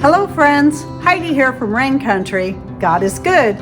Hello friends, Heidi here from Rain Country. God is good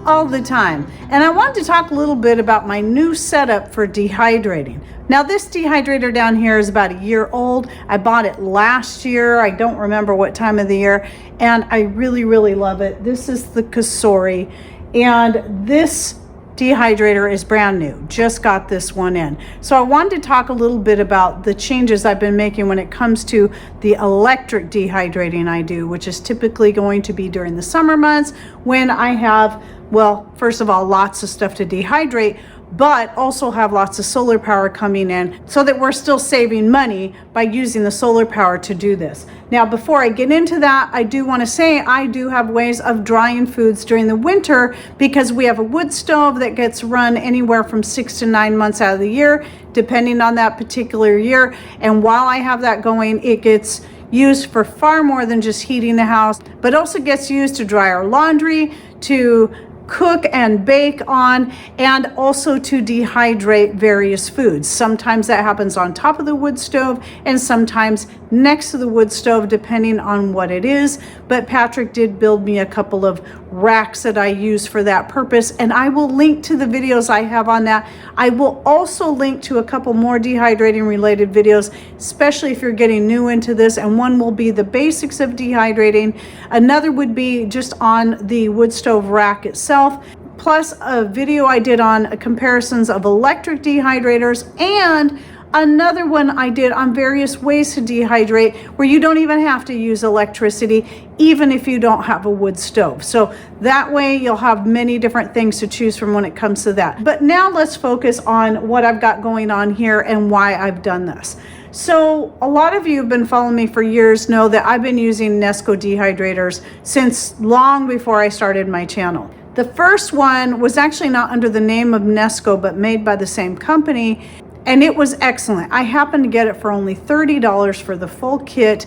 all the time. And I wanted to talk a little bit about my new setup for dehydrating. Now this dehydrator down here is about a year old. I bought it last year. I don't remember what time of the year. And I really love it. This is the Kasori. And this dehydrator is brand new. Just got this one in. So I wanted to talk a little bit about the changes I've been making when it comes to the electric dehydrating I do, which is typically going to be during the summer months when I have, well, first of all, lots of stuff to dehydrate, but also have lots of solar power coming in so that we're still saving money by using the solar power to do this. Now, before I get into that, I do want to say I do have ways of drying foods during the winter because we have a wood stove that gets run anywhere from 6 to 9 months out of the year, depending on that particular year. And while I have that going, it gets used for far more than just heating the house, but also gets used to dry our laundry, to cook and bake on, and also to dehydrate various foods. Sometimes that happens on top of the wood stove and sometimes next to the wood stove, depending on what it is. But Patrick did build me a couple of racks that I use for that purpose, and I will link to the videos I have on that. I will also link to a couple more dehydrating related videos, especially if you're getting new into this, and one will be the basics of dehydrating. Another would be just on the wood stove rack itself, plus a video I did on comparisons of electric dehydrators, and another one I did on various ways to dehydrate where you don't even have to use electricity, even if you don't have a wood stove. So that way you'll have many different things to choose from when it comes to that. But now let's focus on what I've got going on here and why I've done this. So a lot of you have been following me for years know that I've been using Nesco dehydrators since long before I started my channel. The first one was actually not under the name of Nesco, but made by the same company. And it was excellent. I happened to get it for only $30 for the full kit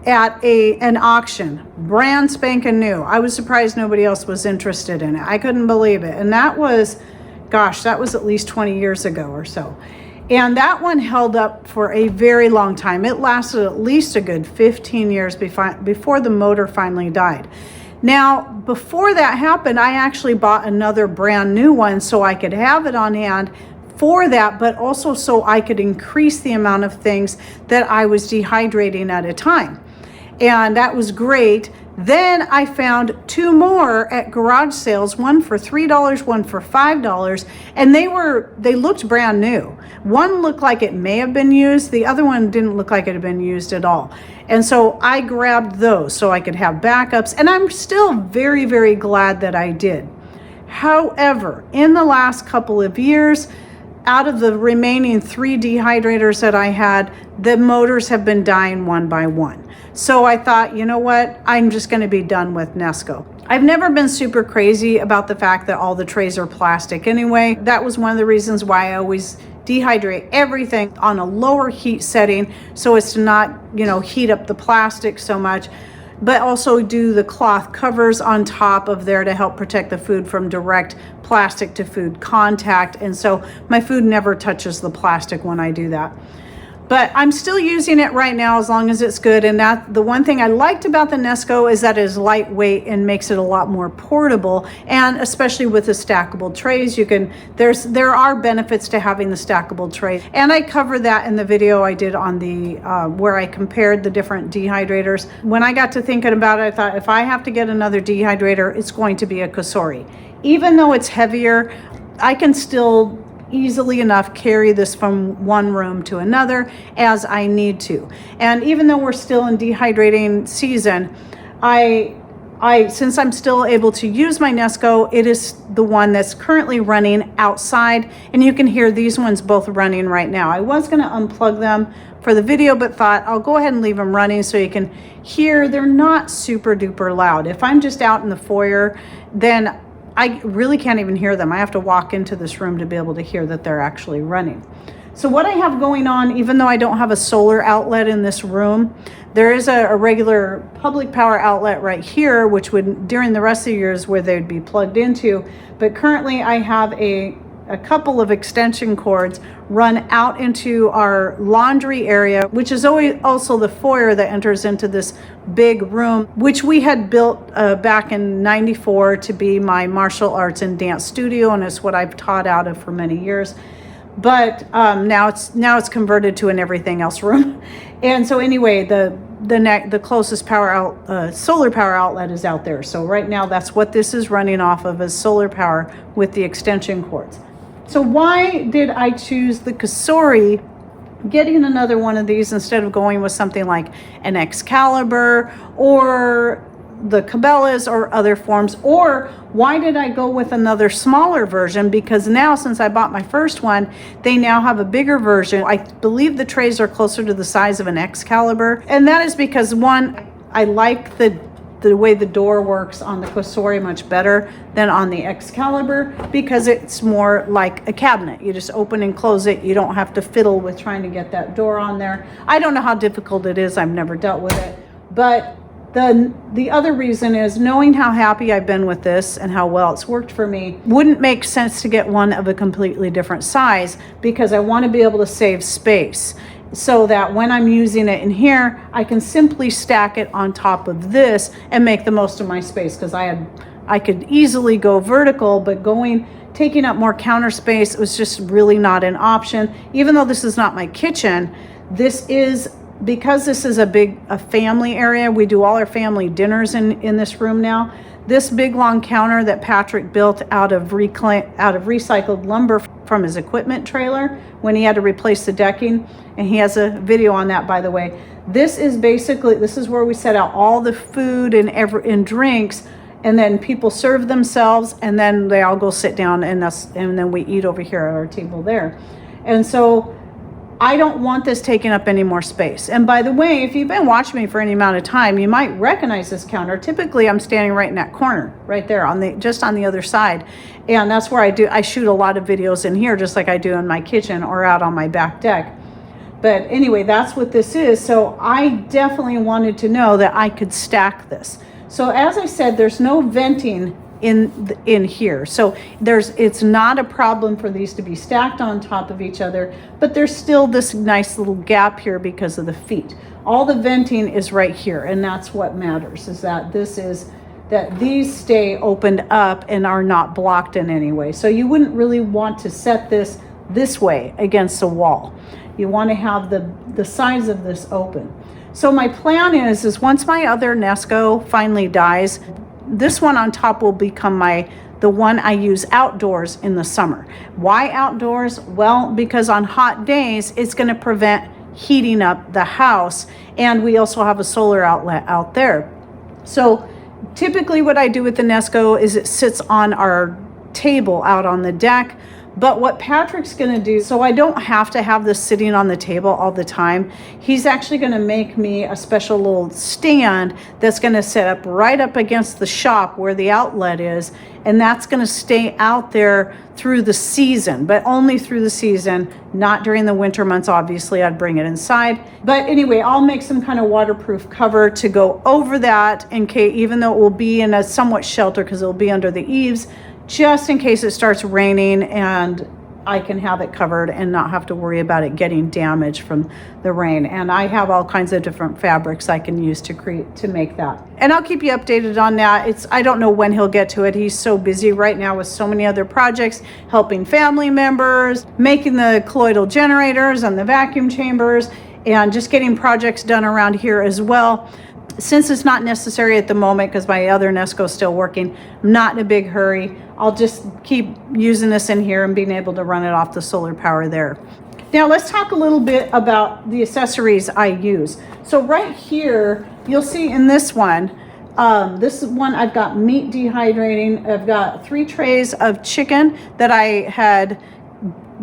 at an auction, brand spanking new. I was surprised nobody else was interested in it. I couldn't believe it. And that was, gosh, that was at least 20 years ago or so. And that one held up for a very long time. It lasted at least a good 15 years before the motor finally died. Now, before that happened, I actually bought another brand new one so I could have it on hand for that, but also so I could increase the amount of things that I was dehydrating at a time. And that was great. Then I found two more at garage sales, one for $3, one for $5, and they looked brand new. One looked like it may have been used, the other one didn't look like it had been used at all. And so I grabbed those so I could have backups, and I'm still very glad that I did. However, in the last couple of years, out of the remaining 3 dehydrators that I had, the motors have been dying one by one. So I thought, you know what? I'm just going to be done with Nesco. I've never been super crazy about the fact that all the trays are plastic anyway. That was one of the reasons why I always dehydrate everything on a lower heat setting so as to not, heat up the plastic so much, but also do the cloth covers on top of there to help protect the food from direct plastic to food contact. And so my food never touches the plastic when I do that. But I'm still using it right now as long as it's good. And that the one thing I liked about the Nesco is that it is lightweight and makes it a lot more portable. And especially with the stackable trays, there are benefits to having the stackable tray. And I covered that in the video I did on the where I compared the different dehydrators. When I got to thinking about it, I thought if I have to get another dehydrator, it's going to be a Kasori. Even though it's heavier, I can still easily enough carry this from one room to another as I need to. And even though we're still in dehydrating season, since I'm still able to use my Nesco, it is the one that's currently running outside, and you can hear these ones both running right now. I was going to unplug them for the video, but thought I'll go ahead and leave them running so you can hear. They're not super duper loud. If I'm just out in the foyer, then I really can't even hear them. I have to walk into this room to be able to hear that they're actually running. So what I have going on, even though I don't have a solar outlet in this room, there is a regular public power outlet right here, which would, during the rest of the years, where they'd be plugged into. But currently I have a a couple of extension cords run out into our laundry area, which is always also the foyer that enters into this big room, which we had built back in '94 to be my martial arts and dance studio, and it's what I've taught out of for many years. But now it's converted to an everything else room. And so anyway, the closest solar power outlet is out there. So right now that's what this is running off of, is solar power with the extension cords. So why did I choose the Kasori, getting another one of these instead of going with something like an Excalibur or the Cabela's or other forms? Or why did I go with another smaller version? Because now, since I bought my first one, they now have a bigger version. I believe the trays are closer to the size of an Excalibur, and that is because, one, I like the way the door works on the Kasori much better than on the Excalibur, because it's more like a cabinet. You just open and close it. You don't have to fiddle with trying to get that door on there. I don't know how difficult it is. I've never dealt with it. But the other reason is, knowing how happy I've been with this and how well it's worked for me, wouldn't make sense to get one of a completely different size, because I want to be able to save space, so that when I'm using it in here, I can simply stack it on top of this and make the most of my space. Because I could easily go vertical, but taking up more counter space was just really not an option. Even though this is not my kitchen, because this is a family area. We do all our family dinners in this room now. This big long counter that Patrick built out of recycled lumber from his equipment trailer when he had to replace the decking, and he has a video on that, by the way. This is where we set out all the food and drinks, and then people serve themselves, and then they all go sit down, and then we eat over here at our table there. And so I don't want this taking up any more space. And by the way, if you've been watching me for any amount of time, you might recognize this counter. Typically, I'm standing right in that corner, right there, just on the other side. And that's where I shoot a lot of videos in here, just like I do in my kitchen or out on my back deck. But anyway, that's what this is. So I definitely wanted to know that I could stack this. So as I said, there's no venting in here, so it's not a problem for these to be stacked on top of each other, but there's still this nice little gap here because of the feet. All the venting is right here, and that's what matters, is that these stay opened up and are not blocked in any way. So you wouldn't really want to set this way against a wall. You want to have the sides of this open. So my plan is once my other Nesco finally dies, this one on top will become the one I use outdoors in the summer. Why outdoors? Well, because on hot days, it's going to prevent heating up the house. And we also have a solar outlet out there. So typically what I do with the Nesco is it sits on our table out on the deck. But what Patrick's going to do, so I don't have to have this sitting on the table all the time, he's actually going to make me a special little stand that's going to set up right up against the shop where the outlet is. And that's going to stay out there through the season, but only through the season, not during the winter months. Obviously, I'd bring it inside. But anyway, I'll make some kind of waterproof cover to go over that, in case, even though it will be in a somewhat shelter because it will be under the eaves, just in case it starts raining, and I can have it covered and not have to worry about it getting damaged from the rain. And I have all kinds of different fabrics I can use to make that. And I'll keep you updated on that. I don't know when he'll get to it. He's so busy right now with so many other projects, helping family members, making the colloidal generators and the vacuum chambers, and just getting projects done around here as well. Since it's not necessary at the moment because my other Nesco is still working, I'm not in a big hurry. I'll just keep using this in here and being able to run it off the solar power there. Now let's talk a little bit about the accessories I use. So right here, you'll see in this one I've got meat dehydrating. I've got 3 trays of chicken that I had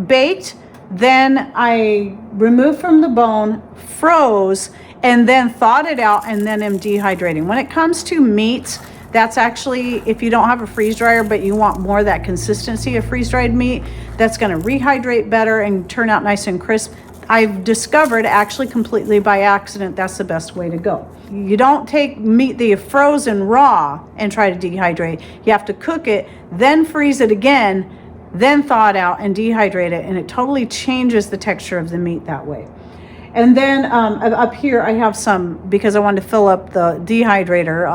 baked. Then I removed from the bone, froze, and then thawed it out, and then am dehydrating. When it comes to meats, that's actually, if you don't have a freeze dryer, but you want more of that consistency of freeze dried meat, that's going to rehydrate better and turn out nice and crisp. I've discovered, actually completely by accident, that's the best way to go. You don't take meat that you've frozen raw and try to dehydrate. You have to cook it, then freeze it again, then thaw it out and dehydrate it, and it totally changes the texture of the meat that way. And then up here I have some, because I wanted to fill up the dehydrator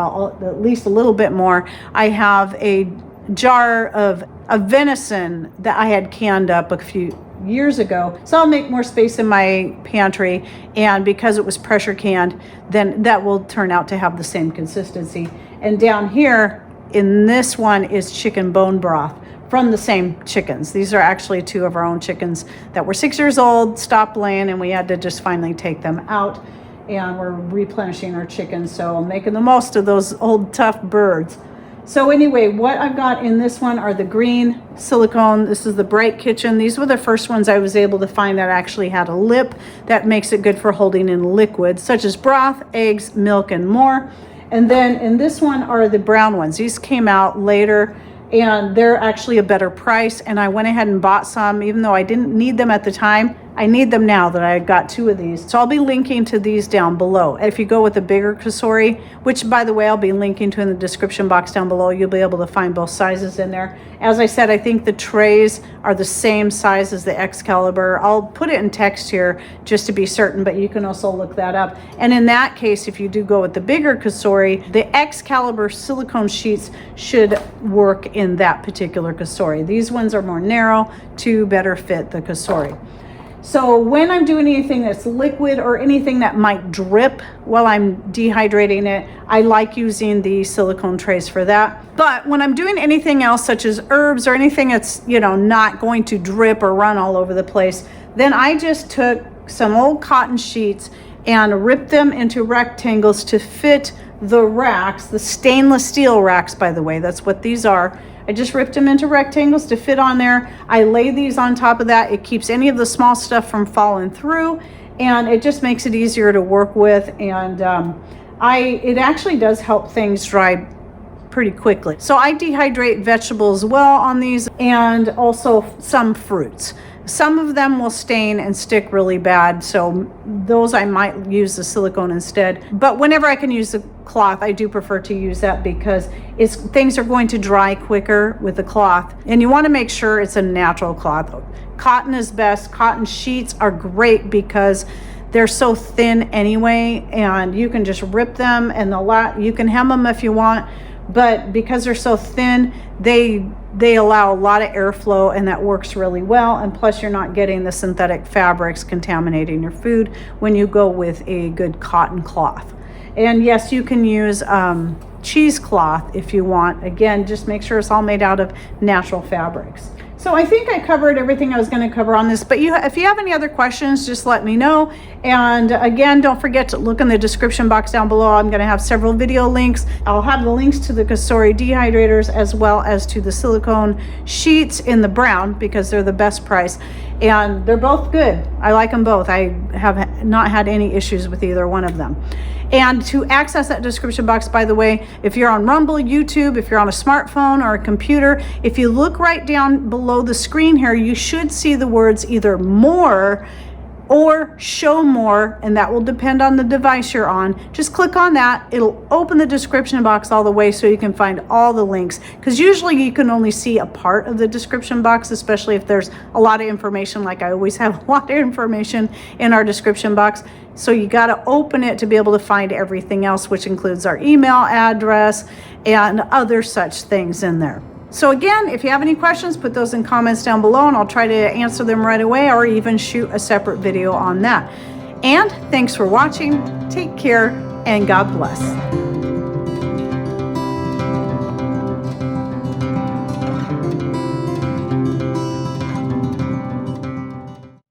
at least a little bit more. I have a jar of venison that I had canned up a few years ago, so I'll make more space in my pantry, and because it was pressure canned, then that will turn out to have the same consistency. And down here in this one is chicken bone broth from the same chickens. These are actually 2 of our own chickens that were 6 years old, stopped laying, and we had to just finally take them out, and we're replenishing our chickens, so I'm making the most of those old tough birds. So anyway, what I've got in this one are the green silicone. This is the Bright Kitchen. These were the first ones I was able to find that actually had a lip that makes it good for holding in liquids such as broth, eggs, milk, and more. And then in this one are the brown ones. These came out later, and they're actually a better price, and I went ahead and bought some even though I didn't need them at the time. I need them now that I got 2 of these. So I'll be linking to these down below. If you go with the bigger Kasori, which by the way I'll be linking to in the description box down below, you'll be able to find both sizes in there. As I said, I think the trays are the same size as the Excalibur. I'll put it in text here just to be certain, but you can also look that up. And in that case, if you do go with the bigger Kasori, the Excalibur silicone sheets should work in that particular Kasori. These ones are more narrow to better fit the Kasori. So when I'm doing anything that's liquid or anything that might drip while I'm dehydrating it, I like using the silicone trays for that. But when I'm doing anything else such as herbs or anything that's, not going to drip or run all over the place, then I just took some old cotton sheets and ripped them into rectangles to fit the racks, the stainless steel racks, by the way, that's what these are. I just ripped them into rectangles to fit on there. I lay these on top of that. It keeps any of the small stuff from falling through, and it just makes it easier to work with. And it actually does help things dry pretty quickly. So I dehydrate vegetables well on these, and also some fruits. Some of them will stain and stick really bad, so those I might use the silicone instead. But whenever I can use the cloth, I do prefer to use that because things are going to dry quicker with the cloth, and you want to make sure it's a natural cloth. Cotton is best. Cotton sheets are great because they're so thin anyway, and you can just rip them, and you can hem them if you want, but because they're so thin, they allow a lot of airflow, and that works really well. And plus you're not getting the synthetic fabrics contaminating your food when you go with a good cotton cloth. And yes, you can use cheesecloth if you want. Again, just make sure it's all made out of natural fabrics. So I think I covered everything I was going to cover on this, but if you have any other questions, just let me know. And again, don't forget to look in the description box down below. I'm going to have several video links. I'll have the links to the Kasori dehydrators as well as to the silicone sheets in the brown because they're the best price. And they're both good. I like them both. I have not had any issues with either one of them. And to access that description box, by the way, if you're on Rumble, YouTube, if you're on a smartphone or a computer, if you look right down below the screen here, you should see the words either more or show more, and that will depend on the device you're on. Just click on that. It'll open the description box all the way so you can find all the links, because usually you can only see a part of the description box, especially if there's a lot of information. Like I always have a lot of information in our description box, so you got to open it to be able to find everything else, which includes our email address and other such things in there. So again, if you have any questions, put those in comments down below and I'll try to answer them right away, or even shoot a separate video on that. And thanks for watching. Take care and God bless.